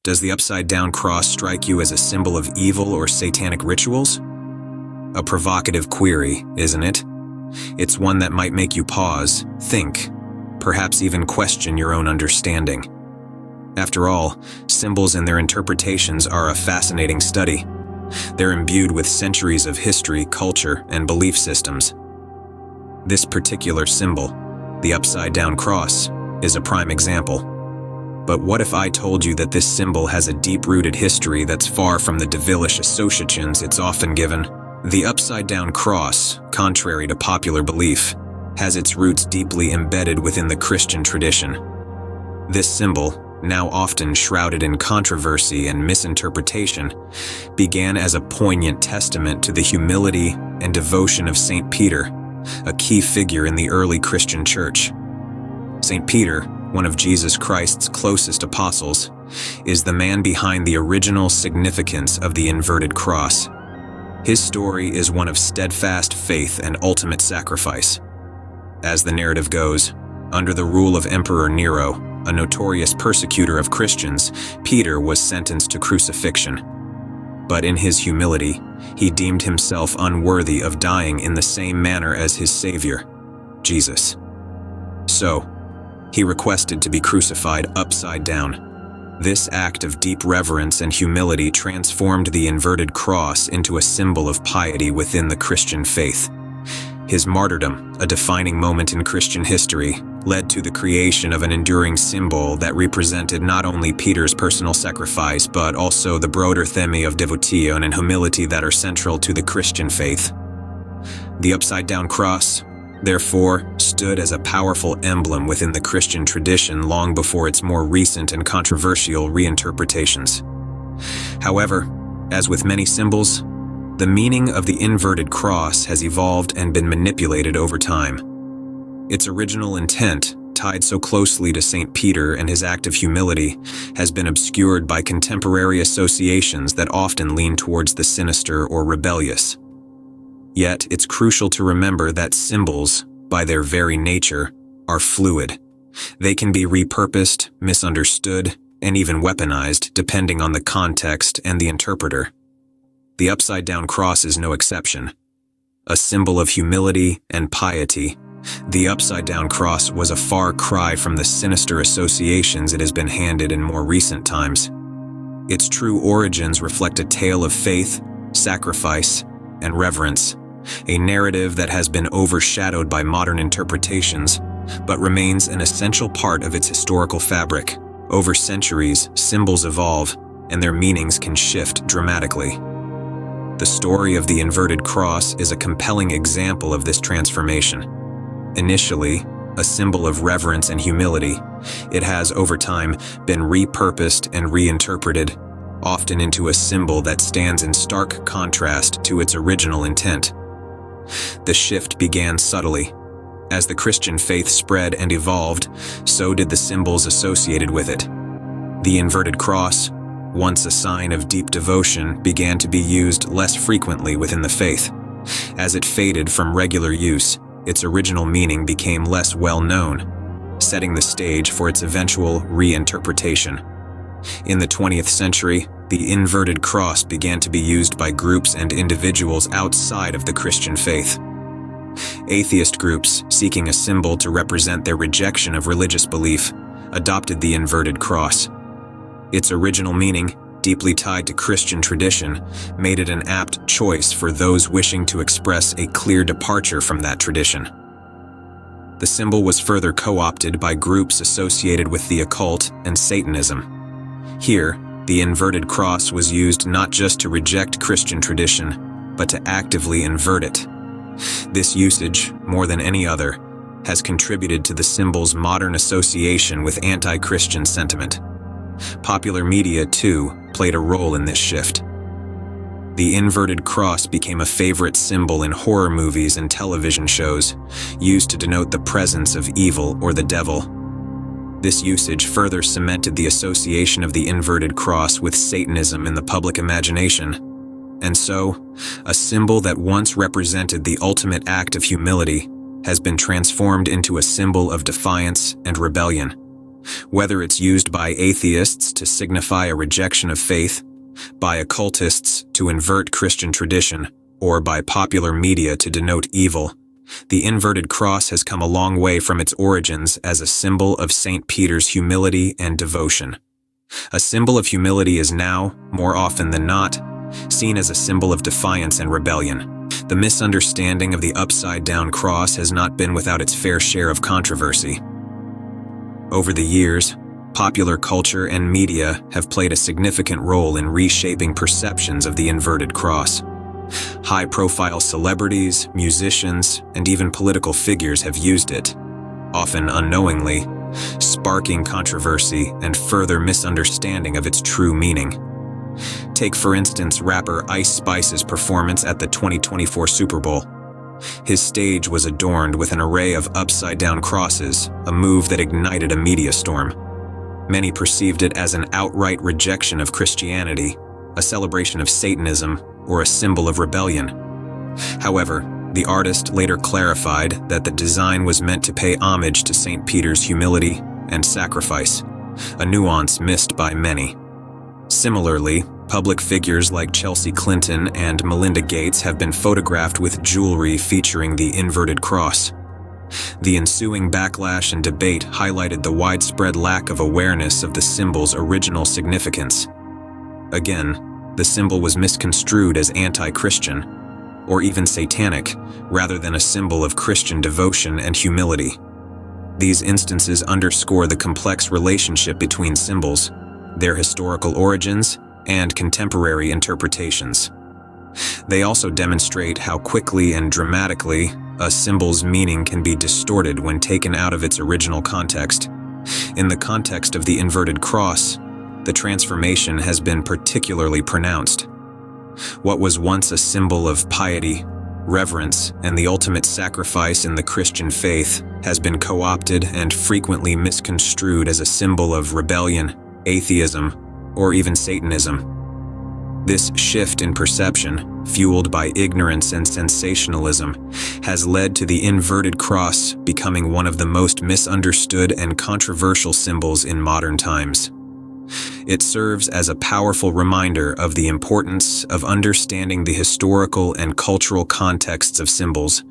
Does the upside-down cross strike you as a symbol of evil or satanic rituals? A provocative query, isn't it? It's one that might make you pause, think, perhaps even question your own understanding. After all, symbols and their interpretations are a fascinating study. They're imbued with centuries of history, culture, and belief systems. This particular symbol, the upside-down cross, is a prime example. But what if I told you that this symbol has a deep-rooted history that's far from the devilish associations it's often given? The upside-down cross, contrary to popular belief, has its roots deeply embedded within the Christian tradition. This symbol, now often shrouded in controversy and misinterpretation, began as a poignant testament to the humility and devotion of St. Peter, a key figure in the early Christian church. St. Peter, one of Jesus Christ's closest apostles, is the man behind the original significance of the inverted cross. His story is one of steadfast faith and ultimate sacrifice. As the narrative goes, under the rule of Emperor Nero, a notorious persecutor of Christians, Peter was sentenced to crucifixion. But in his humility, he deemed himself unworthy of dying in the same manner as his Savior, Jesus. So, he requested to be crucified upside down. This act of deep reverence and humility transformed the inverted cross into a symbol of piety within the Christian faith. His martyrdom, a defining moment in Christian history, led to the creation of an enduring symbol that represented not only Peter's personal sacrifice, but also the broader theme of devotion and humility that are central to the Christian faith. The upside-down cross, therefore, stood as a powerful emblem within the Christian tradition long before its more recent and controversial reinterpretations. However, as with many symbols, the meaning of the inverted cross has evolved and been manipulated over time. Its original intent, tied so closely to St. Peter and his act of humility, has been obscured by contemporary associations that often lean towards the sinister or rebellious. Yet, it's crucial to remember that symbols, by their very nature, are fluid. They can be repurposed, misunderstood, and even weaponized depending on the context and the interpreter. The upside-down cross is no exception. A symbol of humility and piety, the upside-down cross was a far cry from the sinister associations it has been handed in more recent times. Its true origins reflect a tale of faith, sacrifice, and reverence, a narrative that has been overshadowed by modern interpretations, but remains an essential part of its historical fabric. Over centuries, symbols evolve, and their meanings can shift dramatically. The story of the inverted cross is a compelling example of this transformation. Initially, a symbol of reverence and humility, it has, over time, been repurposed and reinterpreted, often into a symbol that stands in stark contrast to its original intent. The shift began subtly. As the Christian faith spread and evolved, so did the symbols associated with it. The inverted cross, once a sign of deep devotion, began to be used less frequently within the faith. As it faded from regular use, its original meaning became less well known, setting the stage for its eventual reinterpretation. In the 20th century, the inverted cross began to be used by groups and individuals outside of the Christian faith. Atheist groups, seeking a symbol to represent their rejection of religious belief, adopted the inverted cross. Its original meaning, deeply tied to Christian tradition, made it an apt choice for those wishing to express a clear departure from that tradition. The symbol was further co-opted by groups associated with the occult and Satanism. Here, the inverted cross was used not just to reject Christian tradition, but to actively invert it. This usage, more than any other, has contributed to the symbol's modern association with anti-Christian sentiment. Popular media, too, played a role in this shift. The inverted cross became a favorite symbol in horror movies and television shows, used to denote the presence of evil or the devil. This usage further cemented the association of the inverted cross with Satanism in the public imagination. And so, a symbol that once represented the ultimate act of humility has been transformed into a symbol of defiance and rebellion. Whether it's used by atheists to signify a rejection of faith, by occultists to invert Christian tradition, or by popular media to denote evil, the inverted cross has come a long way from its origins as a symbol of St. Peter's humility and devotion. A symbol of humility is now, more often than not, seen as a symbol of defiance and rebellion. The misunderstanding of the upside-down cross has not been without its fair share of controversy. Over the years, popular culture and media have played a significant role in reshaping perceptions of the inverted cross. High-profile celebrities, musicians, and even political figures have used it, often unknowingly, sparking controversy and further misunderstanding of its true meaning. Take, for instance, rapper Ice Spice's performance at the 2024 Super Bowl. His stage was adorned with an array of upside-down crosses, a move that ignited a media storm. Many perceived it as an outright rejection of Christianity, a celebration of Satanism, or a symbol of rebellion. However, the artist later clarified that the design was meant to pay homage to St. Peter's humility and sacrifice, a nuance missed by many. Similarly, public figures like Chelsea Clinton and Melinda Gates have been photographed with jewelry featuring the inverted cross. The ensuing backlash and debate highlighted the widespread lack of awareness of the symbol's original significance. Again, the symbol was misconstrued as anti-Christian, or even satanic, rather than a symbol of Christian devotion and humility. These instances underscore the complex relationship between symbols, their historical origins, and contemporary interpretations. They also demonstrate how quickly and dramatically a symbol's meaning can be distorted when taken out of its original context. In the context of the inverted cross, the transformation has been particularly pronounced. What was once a symbol of piety, reverence, and the ultimate sacrifice in the Christian faith has been co-opted and frequently misconstrued as a symbol of rebellion, atheism, or even Satanism. This shift in perception, fueled by ignorance and sensationalism, has led to the inverted cross becoming one of the most misunderstood and controversial symbols in modern times. It serves as a powerful reminder of the importance of understanding the historical and cultural contexts of symbols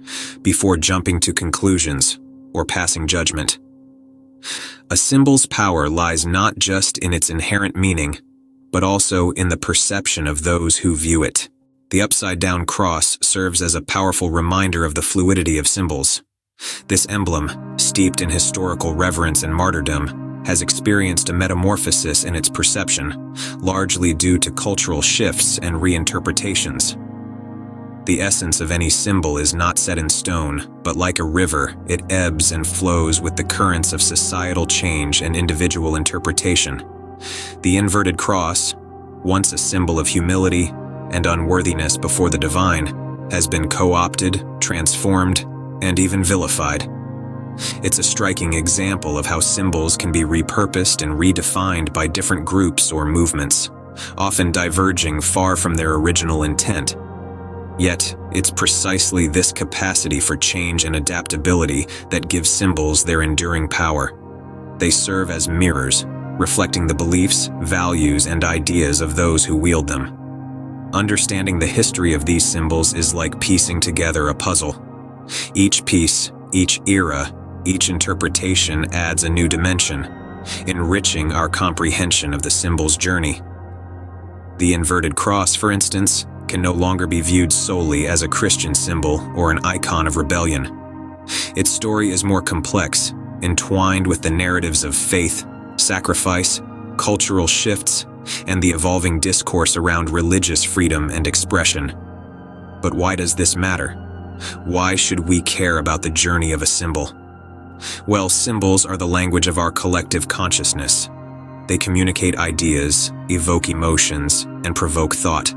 before jumping to conclusions or passing judgment. A symbol's power lies not just in its inherent meaning, but also in the perception of those who view it. The upside-down cross serves as a powerful reminder of the fluidity of symbols. This emblem, steeped in historical reverence and martyrdom, has experienced a metamorphosis in its perception, largely due to cultural shifts and reinterpretations. The essence of any symbol is not set in stone, but like a river, it ebbs and flows with the currents of societal change and individual interpretation. The inverted cross, once a symbol of humility and unworthiness before the divine, has been co-opted, transformed, and even vilified. It's a striking example of how symbols can be repurposed and redefined by different groups or movements, often diverging far from their original intent. Yet, it's precisely this capacity for change and adaptability that gives symbols their enduring power. They serve as mirrors, reflecting the beliefs, values, and ideas of those who wield them. Understanding the history of these symbols is like piecing together a puzzle. Each piece, each era, each interpretation adds a new dimension, enriching our comprehension of the symbol's journey. The inverted cross, for instance, can no longer be viewed solely as a Christian symbol or an icon of rebellion. Its story is more complex, entwined with the narratives of faith, sacrifice, cultural shifts, and the evolving discourse around religious freedom and expression. But why does this matter? Why should we care about the journey of a symbol? Well, symbols are the language of our collective consciousness. They communicate ideas, evoke emotions, and provoke thought.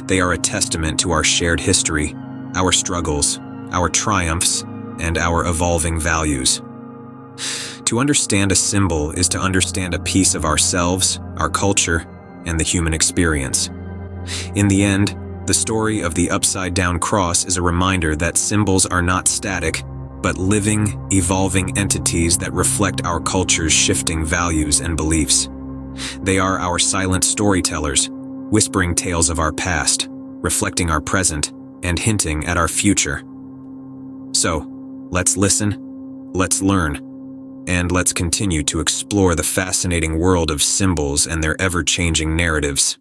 They are a testament to our shared history, our struggles, our triumphs, and our evolving values. To understand a symbol is to understand a piece of ourselves, our culture, and the human experience. In the end, the story of the upside-down cross is a reminder that symbols are not static, but living, evolving entities that reflect our culture's shifting values and beliefs. They are our silent storytellers, whispering tales of our past, reflecting our present, and hinting at our future. So, let's listen, let's learn, and let's continue to explore the fascinating world of symbols and their ever-changing narratives.